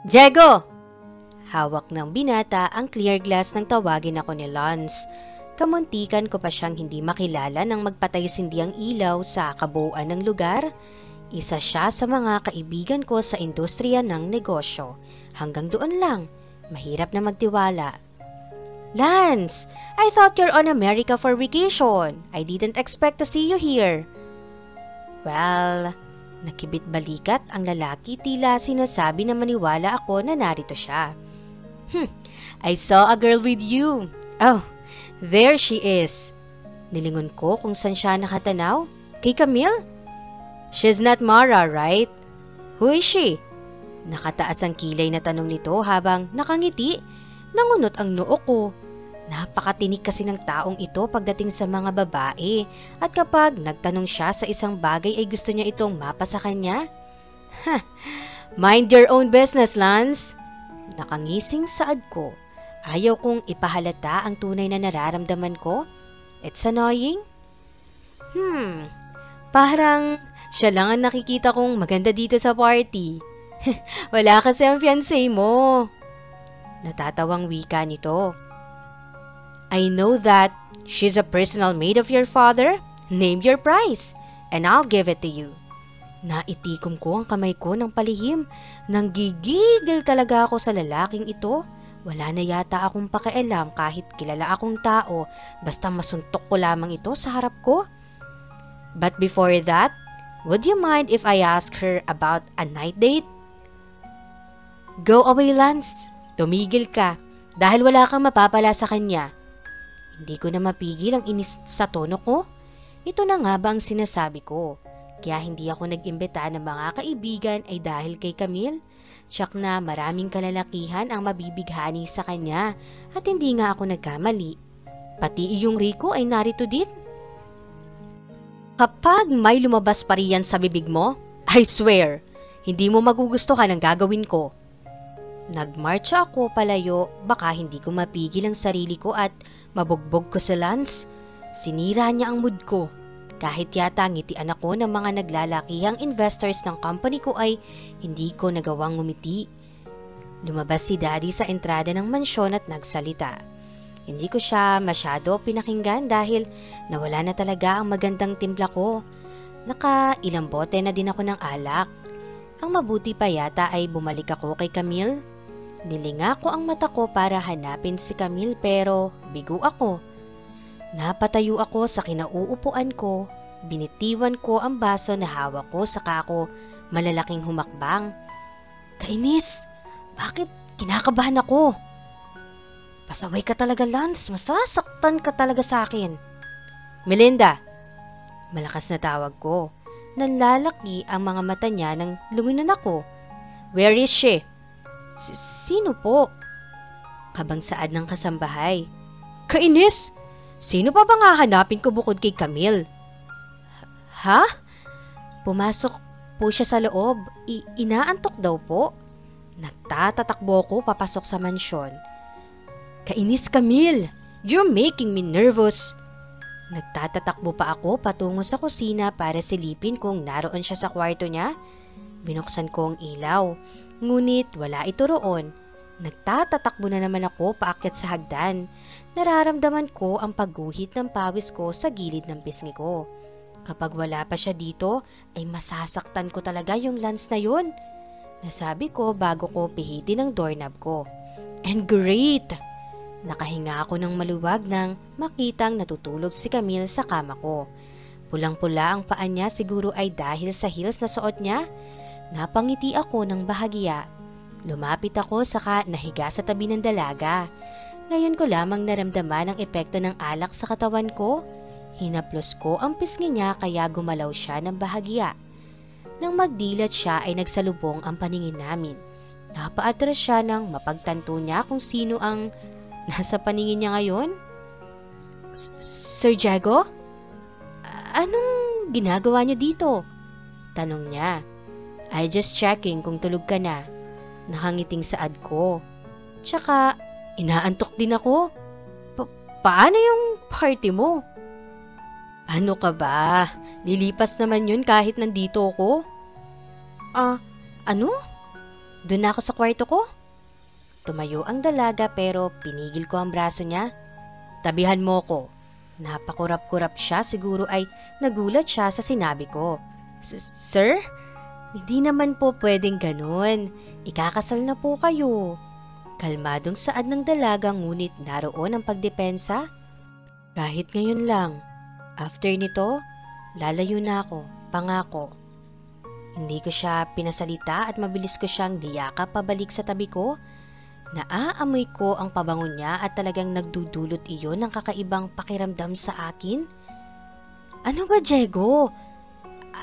Diego! Hawak ng binata ang clear glass nang tawagin ako ni Lance. Kamuntikan ko pa siyang hindi makilala nang magpatay-sindi ang ilaw sa kabuuan ng lugar. Isa siya sa mga kaibigan ko sa industriya ng negosyo. Hanggang doon lang, mahirap na magtiwala. Lance, I thought you're on America for vacation. I didn't expect to see you here. Well, nakibit balikat ang lalaki, tila sinasabi na maniwala ako na narito siya. I saw a girl with you. Oh, there she is. Nilingon ko kung saan siya nakatanaw. Kay Camille? She's not Mara, right? Who is she? Nakataas ang kilay na tanong nito habang nakangiti. Nangunot ang noo ko. Napakatinik kasi ng taong ito pagdating sa mga babae. At kapag nagtanong siya sa isang bagay ay gusto niya itong mapa sa kanya. Mind your own business, Lance. Nakangising saad ko. Ayaw kong ipahalata ang tunay na nararamdaman ko. It's annoying. Parang siya lang ang nakikita kong maganda dito sa party. Wala kasi ang fiancé mo. Natatawang wika nito. I know that she's a personal maid of your father. Name your price and I'll give it to you. Naitikom ko ang kamay ko ng palihim. Nanggigigil talaga ako sa lalaking ito. Wala na yata akong pakialam kahit kilala akong tao, basta masuntok ko lamang ito sa harap ko. But before that, would you mind if I ask her about a night date? Go away, Lance. Tumigil ka dahil wala kang mapapala sa kanya. Hindi ko na mapigil ang inis sa tono ko. Ito na nga ba ang sinasabi ko? Kaya hindi ako nag-imbita ng mga kaibigan ay dahil kay Camille. Tiyak na maraming kalalakihan ang mabibighani sa kanya at hindi nga ako nagkamali. Pati iyong Rico ay narito din. Kapag may lumabas pa riyan sa bibig mo, I swear, hindi mo magugustuhan ang gagawin ko. Nagmarcha ako palayo, baka hindi ko mapigil ang sarili ko at mabugbog ko sa Lance. Sinira niya ang mood ko. Kahit yata ngitian ako ng mga naglalakihang investors ng company ko ay hindi ko nagawang ngumiti. Lumabas si Daddy sa entrada ng mansyon at nagsalita. Hindi ko siya masyado pinakinggan dahil nawala na talaga ang magandang timpla ko. Nakailang bote na din ako ng alak. Ang mabuti pa yata ay bumalik ako kay Camille. Nilinga ko ang mata ko para hanapin si Camille pero bigo ako. Napatayo ako sa kinauupuan ko, binitiwan ko ang baso na hawak ko saka ako malalaking humakbang. Kainis! Bakit kinakabahan ako? Pasaway ka talaga, Lance. Masasaktan ka talaga sa akin. Melinda! Malakas na tawag ko. Nalalaki ang mga mata niya nang luminon ako. Where is she? Sino po? Kabang saad ng kasambahay. Kainis! Sino pa bang hahanapin ko bukod kay Camille? Ha? Pumasok po siya sa loob. Inaantok daw po. Nagtatatakbo ko papasok sa mansyon. Kainis, Camille! You're making me nervous. Nagtatatakbo pa ako patungo sa kusina para silipin kung naroon siya sa kwarto niya. Binuksan ko ang ilaw. Ngunit wala ito roon. Nagtatatakbo na naman ako paakyat sa hagdan. Nararamdaman ko ang pagguhit ng pawis ko sa gilid ng pisngi ko. Kapag wala pa siya dito, ay masasaktan ko talaga yung Lance na yun. Nasabi ko bago ko pihitin ang doorknob ko. And great! Nakahinga ako ng maluwag nang makitang natutulog si Camille sa kama ko. Pulang-pula ang paa niya, siguro ay dahil sa heels na suot niya. Napangiti ako ng bahagya. Lumapit ako saka nahiga sa tabi ng dalaga. Ngayon ko lamang naramdaman ang epekto ng alak sa katawan ko. Hinaplos ko ang pisngi niya kaya gumalaw siya ng bahagya. Nang magdilat siya ay nagsalubong ang paningin namin. Napaatras siya nang mapagtanto niya kung sino ang nasa paningin niya ngayon. Sir Diego? Anong ginagawa niyo dito? Tanong niya. I just checking kung tulog ka na. Nakangiting saad ko. Tsaka, inaantok din ako. Paano yung party mo? Ano ka ba? Lilipas naman yun kahit nandito ako. Ano? Doon na ako sa kwarto ko. Tumayo ang dalaga pero pinigil ko ang braso niya. Tabihan mo ko. Napakurap-kurap siya, siguro ay nagulat siya sa sinabi ko. Sir? Hindi naman po pwedeng ganun. Ikakasal na po kayo. Kalmadong saad ng dalaga ngunit naroon ang pagdepensa. Kahit ngayon lang. After nito, lalayo na ako, pangako. Hindi ko siya pinasalita at mabilis ko siyang niyakap pabalik sa tabi ko. Naaamoy ko ang pabango niya at talagang nagdudulot iyon ng kakaibang pakiramdam sa akin. Ano ba, Diego?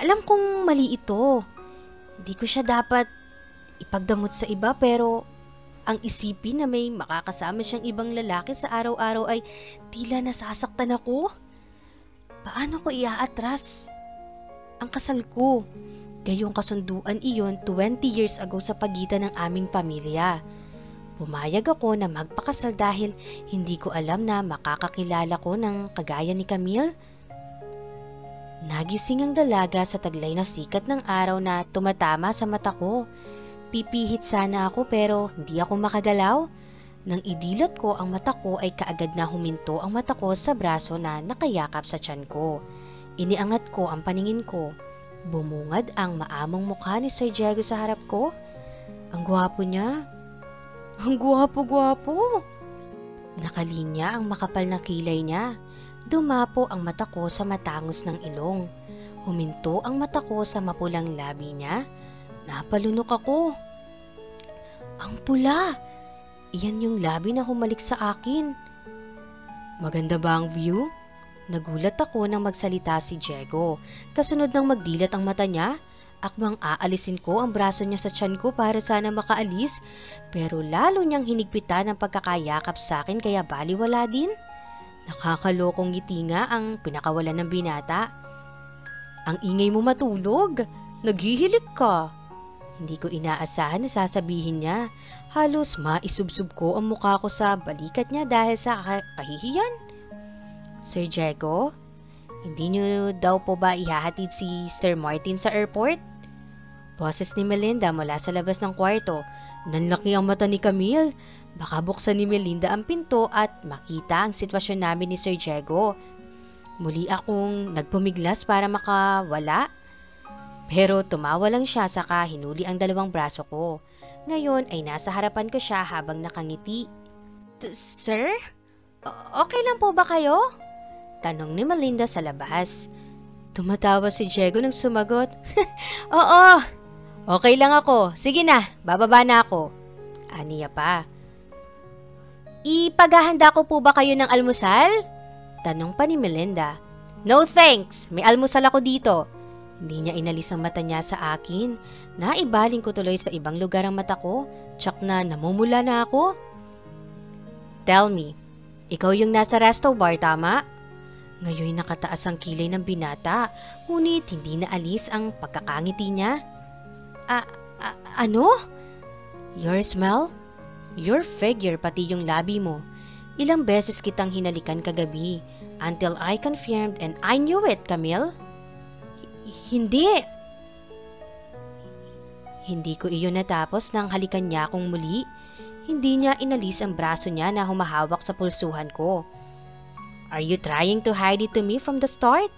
Alam kong mali ito. Hindi ko siya dapat ipagdamot sa iba pero ang isipin na may makakasama siyang ibang lalaki sa araw-araw ay tila nasasaktan ako. Paano ko iaatras ang kasal ko? Gayong kasunduan iyon 20 years ago sa pagitan ng aming pamilya. Pumayag ako na magpakasal dahil hindi ko alam na makakakilala ko ng kagaya ni Camille. Nagising ang dalaga sa taglay na sikat ng araw na tumatama sa mata ko. Pipihit sana ako pero hindi ako makagalaw. Nang idilat ko ang mata ko ay kaagad na huminto ang mata ko sa braso na nakayakap sa tiyan ko. Iniangat ko ang paningin ko. Bumungad ang maamong mukha ni Sir Diego sa harap ko. Ang gwapo niya. Ang gwapo-gwapo. Nakalinya ang makapal na kilay niya. Dumapo ang mata ko sa matangos ng ilong. Huminto ang mata ko sa mapulang labi niya. Napalunok ako. Ang pula. Iyan yung labi na humalik sa akin. Maganda ba ang view? Nagulat ako nang magsalita si Diego. Kasunod nang magdilat ang mata niya, akmang aalisin ko ang braso niya sa tiyan ko para sana makaalis, pero lalo niyang hinigpitan ang pagkakayakap sa akin kaya baliwala din. Nakakalokong ngiti nga ang pinakawalan ng binata. Ang ingay mo matulog. Naghihilik ka. Hindi ko inaasahan na sasabihin niya. Halos maisubsob ko ang mukha ko sa balikat niya dahil sa kahihiyan. Sir Diego, hindi niyo daw po ba ihahatid si Sir Martin sa airport? Boses ni Melinda mula sa labas ng kwarto. Nanlaki ang mata ni Camille. Baka buksan ni Melinda ang pinto at makita ang sitwasyon namin ni Sir Diego. Muli akong nagpumiglas para makawala. Pero tumawa lang siya saka hinuli ang dalawang braso ko. Ngayon ay nasa harapan ko siya habang nakangiti. Sir? Okay lang po ba kayo? Tanong ni Melinda sa labas. Tumatawa si Diego nang sumagot. Oo, okay lang ako. Sige na, bababa na ako. Aniya pa. Ipaghahanda ko po ba kayo ng almusal? Tanong pa ni Melinda. No thanks, may almusal ako dito. Hindi niya inalis ang mata niya sa akin. Naibaling ko tuloy sa ibang lugar ang mata ko. Tsak na namumula na ako. Tell me, ikaw yung nasa resto bar, tama? Ngayon nakataas ang kilay ng binata, ngunit hindi na alis ang pagkakangiti niya. Ano? Your smell? Your figure, pati yung labi mo. Ilang beses kitang hinalikan kagabi until I confirmed and I knew it, Camille. Hindi. Hindi ko iyon natapos nang halikan niya akong muli. Hindi niya inalis ang braso niya na humahawak sa pulsuhan ko. Are you trying to hide it to me from the start?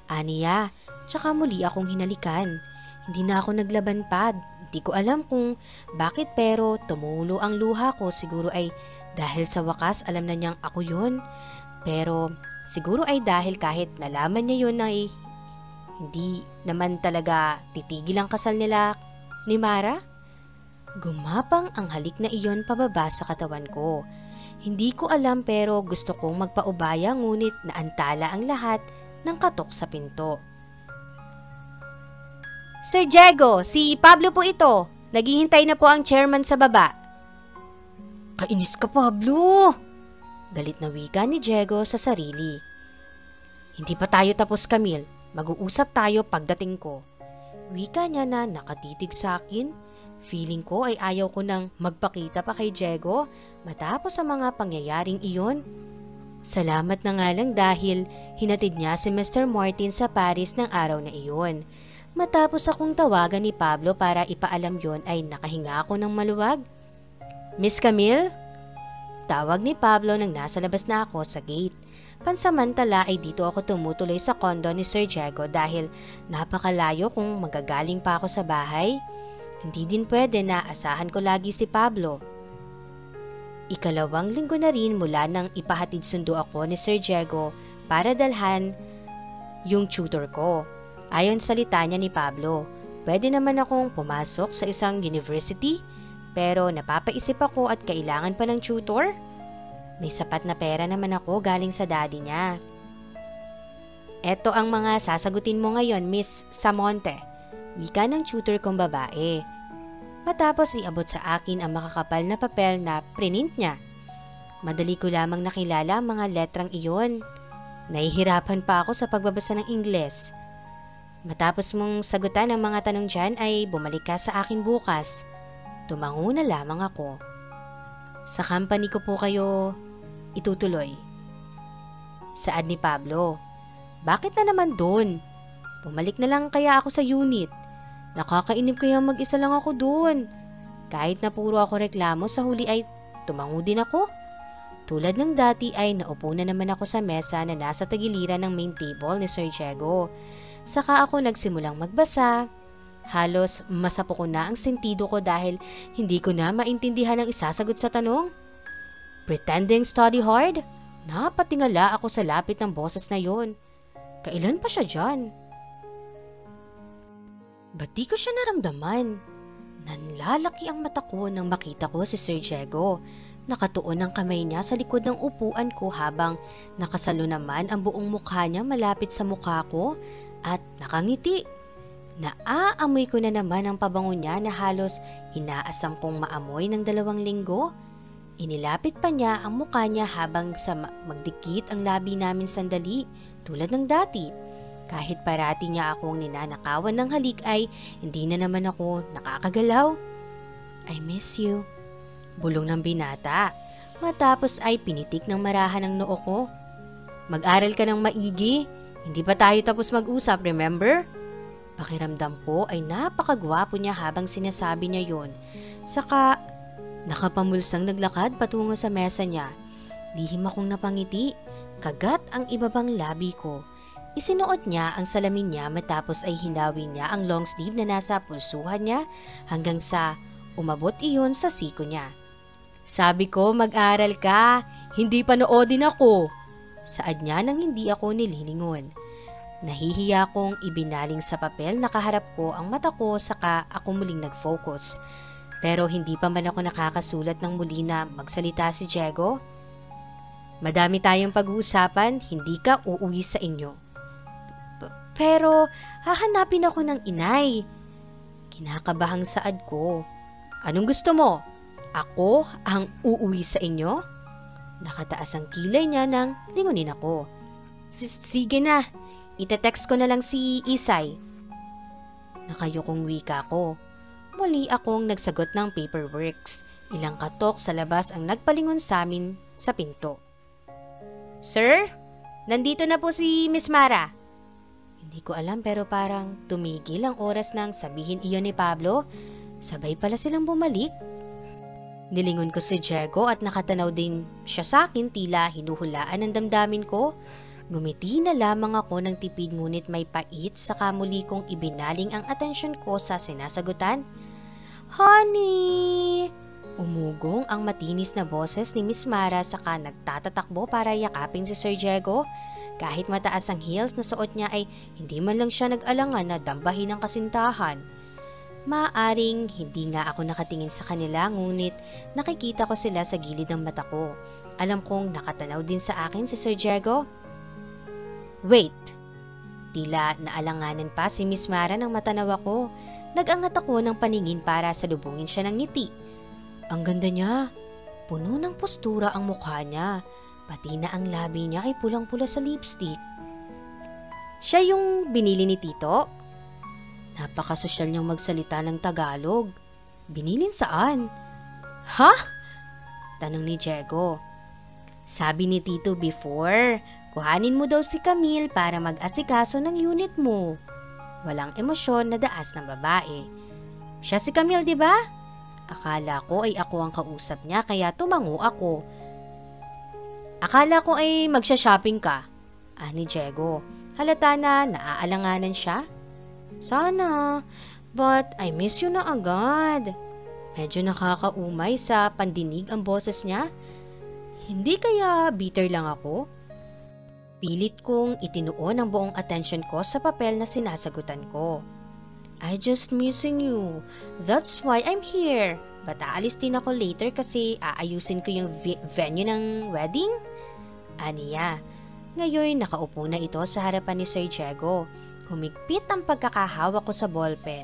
Aniya, tsaka muli akong hinalikan. Hindi na ako naglaban pa. Hindi ko alam kung bakit pero tumulo ang luha ko. Siguro ay dahil sa wakas alam na niyang ako yun. Pero siguro ay dahil kahit nalaman niya yun ay hindi naman talaga titigil ang kasal nila ni Mara. Gumapang ang halik na iyon pababa sa katawan ko. Hindi ko alam pero gusto kong magpaubaya ngunit naantala ang lahat ng katok sa pinto. Sir Diego, si Pablo po ito. Naghihintay na po ang chairman sa baba. Kainis ka, Pablo! Galit na wika ni Diego sa sarili. Hindi pa tayo tapos, Camille. Mag-uusap tayo pagdating ko. Wika niya na nakatitig sa akin. Feeling ko ay ayaw ko nang magpakita pa kay Diego matapos sa mga pangyayaring iyon. Salamat na nga lang dahil hinatid niya si Mr. Martin sa Paris ng araw na iyon. Matapos akong tawagan ni Pablo para ipaalam yon ay nakahinga ako ng maluwag. Miss Camille? Tawag ni Pablo nang nasa labas na ako sa gate. Pansamantala ay dito ako tumutuloy sa kondo ni Sir Diego dahil napakalayo kung magagaling pa ako sa bahay. Hindi din pwede na asahan ko lagi si Pablo. Ikalawang linggo na rin mula nang ipahatid sundo ako ni Sir Diego para dalhan yung tutor ko. Ayon sa litanya ni Pablo, pwede naman akong pumasok sa isang university pero napapaisip ako at kailangan pa ng tutor. May sapat na pera naman ako galing sa daddy niya. Eto ang mga sasagutin mo ngayon, Miss Samonte. Wika ng tutor kong babae. Matapos iabot sa akin ang makakapal na papel na print niya. Madali ko lamang nakilala ang mga letrang iyon. Nahihirapan pa ako sa pagbabasa ng Ingles. Matapos mong sagutan ang mga tanong dyan ay bumalik ka sa akin bukas. Tumango na lamang ako. Sa company ko po kayo itutuloy. Saad ni Pablo. Bakit na naman doon? Bumalik na lang kaya ako sa unit. Nakakainip kaya mag-isa lang ako doon. Kahit na puro ako reklamo sa huli ay tumango din ako. Tulad ng dati ay naupo na naman ako sa mesa na nasa tagiliran ng main table ni Sir Diego. Saka ako nagsimulang magbasa. Halos masapo ko na ang sentido ko dahil hindi ko na maintindihan ang isasagot sa tanong. Pretending study hard? Napatingala ako sa lapit ng boses na yon. Kailan pa siya dyan? Ba't di ko siya naramdaman? Nanlalaki ang mata ko nang makita ko si Sir Diego. Nakatuon ang kamay niya sa likod ng upuan ko habang nakasalo naman ang buong mukha niya malapit sa mukha ko at nakangiti. Naaamoy ko na naman ang pabango niya na halos inaasam kong maamoy ng 2 linggo. Inilapit pa niya ang mukha niya habang sa magdikit ang labi namin sandali tulad ng dati. Kahit parati niya akong ninanakawan ng halik ay hindi na naman ako nakakagalaw. I miss you. Bulong ng binata. Matapos ay pinitik ng marahan ang noo ko. Mag-aral ka ng maigi. Hindi pa tayo tapos mag-usap, remember? Pakiramdam ko ay napakagwapo niya habang sinasabi niya yon. Saka nakapamulsang naglakad patungo sa mesa niya. Lihim akong napangiti. Kagat ang ibabang labi ko. Isinuot niya ang salamin niya matapos ay hinawi niya ang long sleeve na nasa pulsuhan niya hanggang sa umabot iyon sa siko niya. Sabi ko mag-aral ka, hindi panoodin ako. Saad niya nang hindi ako nililingon. Nahihiya kong ibinaling sa papel na kaharap ko ang mata ko saka ako muling nag-focus. Pero hindi pa man ako nakakasulat ng muli na magsalita si Diego. Madami tayong pag-uusapan, hindi ka uuwi sa inyo. Pero hahanapin ako ng inay. Kinakabahang saad ko. Anong gusto mo? Ako ang uuwi sa inyo? Nakataas ang kilay niya nang lingunin ako. Sige na, ite-text ko na lang si Isay. Nakayukong wika ko. Muli akong nagsagot ng paperworks. Ilang katok sa labas ang nagpalingon sa amin sa pinto. Sir, nandito na po si Miss Mara. Hindi ko alam pero parang tumigil ang oras nang sabihin iyon ni Pablo. Sabay pala silang bumalik. Nilingon ko si Diego at nakatanaw din siya sa akin tila hinuhulaan ang damdamin ko. Ngumiti na lamang ako ng tipid ngunit may pait saka muli kong ibinaling ang atensyon ko sa sinasagutan. Honey! Umugong ang matinis na boses ni Miss Mara saka nagtatatakbo para yakapin si Sir Diego. Kahit mataas ang heels na suot niya ay hindi man lang siya nag-alangan na dambahin ang kasintahan. Maaring hindi nga ako nakatingin sa kanila ngunit nakikita ko sila sa gilid ng mata ko. Alam kong nakatanaw din sa akin si Sir Diego. Wait! Tila naalanganan pa si Miss Mara nang matanaw ako. Nag-angat ako ng paningin para salubungin siya ng ngiti. Ang ganda niya. Puno ng postura ang mukha niya. Pati na ang labi niya ay pulang-pula sa lipstick. Siya yung binili ni Tito? Napakasosyal niyang magsalita ng Tagalog. Binilin saan? Ha? Tanong ni Diego. Sabi ni Tito before, kuhanin mo daw si Camille para mag-asikaso ng unit mo. walang emosyon na daas ng babae. Siya si Camille, di ba? Akala ko ay ako ang kausap niya kaya tumango ako. Akala ko ay magsha-shopping ka, ni Diego. Halata na naaalanganan siya. Sana, but I miss you na agad. Medyo nakakaumay sa pandinig ang boses niya. Hindi kaya bitter lang ako? Pilit kong itinuon ang buong atensyon ko sa papel na sinasagutan ko. I just missing you. That's why I'm here. But aalis din ako later kasi aayusin ko yung venue ng wedding? Aniya. Ngayon nakaupo na ito sa harapan ni Sir Diego. Humigpit ang pagkakahawak ko sa ballpen.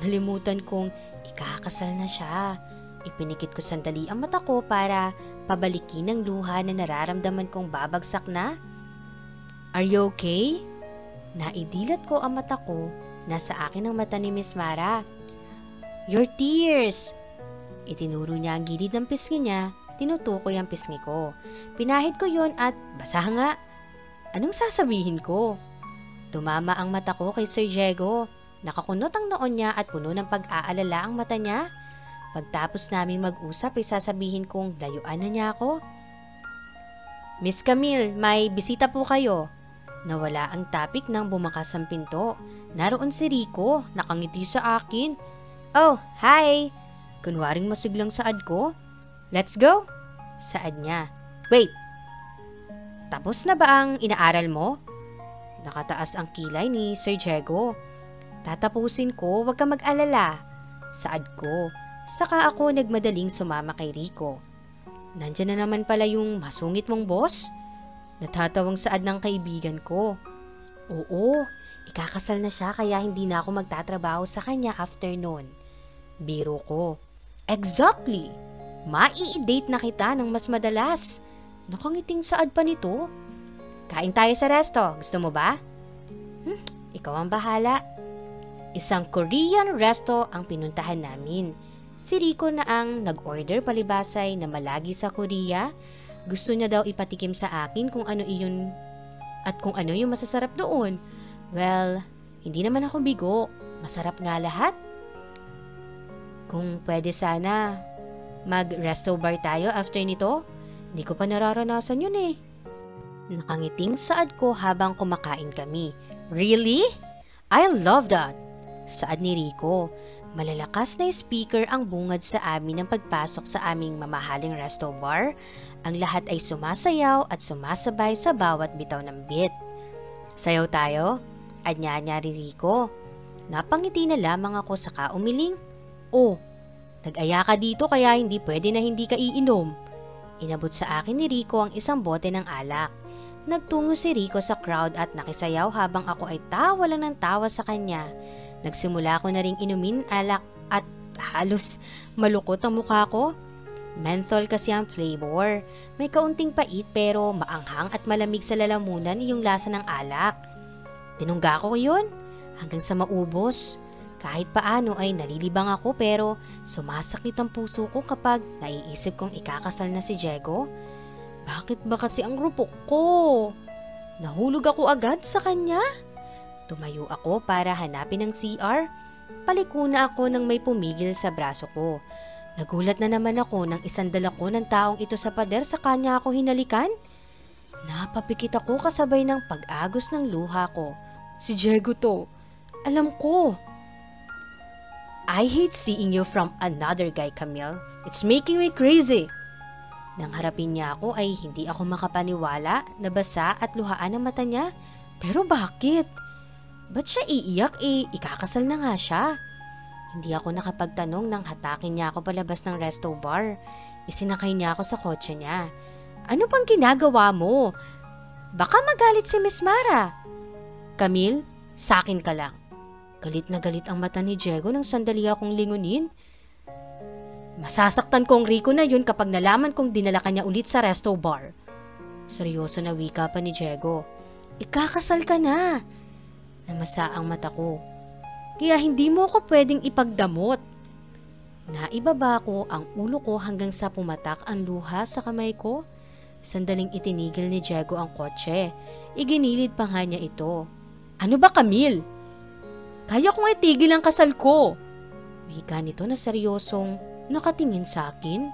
Nalimutan kong ikakasal na siya. Ipinikit ko sandali ang mata ko para pabalikin ang luha na nararamdaman kong babagsak na. Are you okay? Naidilat ko ang mata ko. Nasa akin ang mata ni Miss Mara. Your tears! Itinuro niya ang gilid ng pisngi niya. Tinutukoy ang pisngi ko. Pinahid ko yon at basa nga. Anong sasabihin ko? Tumama ang mata ko kay Sir Diego. Nakakunot ang noon niya at puno ng pag-aalala ang mata niya. Pagtapos naming mag-usap ay sasabihin kong layuan na niya ako. Miss Camille, may bisita po kayo. Nawala ang topic nang bumakas ang pinto. Naroon si Rico, nakangiti sa akin. Oh, hi! Kunwaring masiglang saad ko. Let's go! Saad niya. Wait! Tapos na ba ang inaaral mo? Nakataas ang kilay ni Sir Diego. Tatapusin ko, wag ka mag-alala. Saad ko. Saka ako nagmadaling sumama kay Rico. Nandiyan na naman pala yung masungit mong boss? Natatawang saad ng kaibigan ko. Oo, ikakasal na siya kaya hindi na ako magtatrabaho sa kanya after noon. Biro ko. Exactly! Mai-date na kita ng mas madalas. Nakangiting saad pa nito. Kain tayo sa resto. Gusto mo ba? Ikaw ang bahala. Isang Korean resto ang pinuntahan namin. Si Rico na ang nag-order palibasay na malagi sa Korea. Gusto niya daw ipatikim sa akin kung ano iyon at kung ano yung masasarap doon. Well, hindi naman ako bigo. Masarap nga lahat. Kung pwede sana, mag-resto bar tayo after nito. Hindi ko pa nararanasan yun eh. Nakangiting saad ko habang kumakain kami. Really? I love that! Saad ni Rico. Malalakas na speaker ang bungad sa amin ng pagpasok sa aming mamahaling resto bar. Ang lahat ay sumasayaw at sumasabay sa bawat bitaw ng beat. Sayaw tayo? Anya-anya rin Rico. Napangiti na lamang ako saka umiling. Oh, nag-aya ka dito kaya hindi pwede na hindi ka iinom. Inabot sa akin ni Rico ang isang bote ng alak. Nagtungo si Rico sa crowd at nakisayaw habang ako ay tawa lang ng tawa sa kanya. Nagsimula ko na ring inumin alak at halos malukot ang mukha ko. Menthol kasi ang flavor. May kaunting pait pero maanghang at malamig sa lalamunan yung lasa ng alak. Tinungga ko yun hanggang sa maubos. Kahit paano ay nalilibang ako pero sumasakit ang puso ko kapag naiisip kong ikakasal na si Diego. Bakit ba kasi ang rupok ko? Nahulog ako agad sa kanya. Tumayo ako para hanapin ang CR. Paliko na ako nang may pumigil sa braso ko. Nagulat na naman ako nang isandal ako ng taong ito sa pader sa kanya ako hinalikan. Napapikit ako kasabay ng pag-agos ng luha ko. Si Diego to. Alam ko. I hate seeing you from another guy, Camille. It's making me crazy. Nang harapin niya ako ay hindi ako makapaniwala, nabasa at luhaan ang mata niya. Pero bakit? Ba't siya iiyak ikakasal na nga siya? Hindi ako nakapagtanong nang hatakin niya ako palabas ng resto bar. Isinakay niya ako sa kotse niya. Ano pang ginagawa mo? Baka magalit si Miss Mara. Camille, sakin ka lang. Galit na galit ang mata ni Diego nang sandali akong lingunin. Masasaktan kong Rico na yun kapag nalaman kong dinala kanya ulit sa resto bar. Seryoso na wika pa ni Diego. Ikakasal ka na. Namasa ang mata ko. Kaya hindi mo ko pwedeng ipagdamot. Naibaba ko ang ulo ko hanggang sa pumatak ang luha sa kamay ko. Sandaling itinigil ni Diego ang kotse. Iginilid pa nga niya ito. Ano ba, Camille? Kaya kong itigil ang kasal ko. Wika nito na seryosong nakatingin sa akin.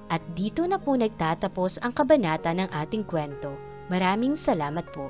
At dito na po nagtatapos ang kabanata ng ating kwento. Maraming salamat po.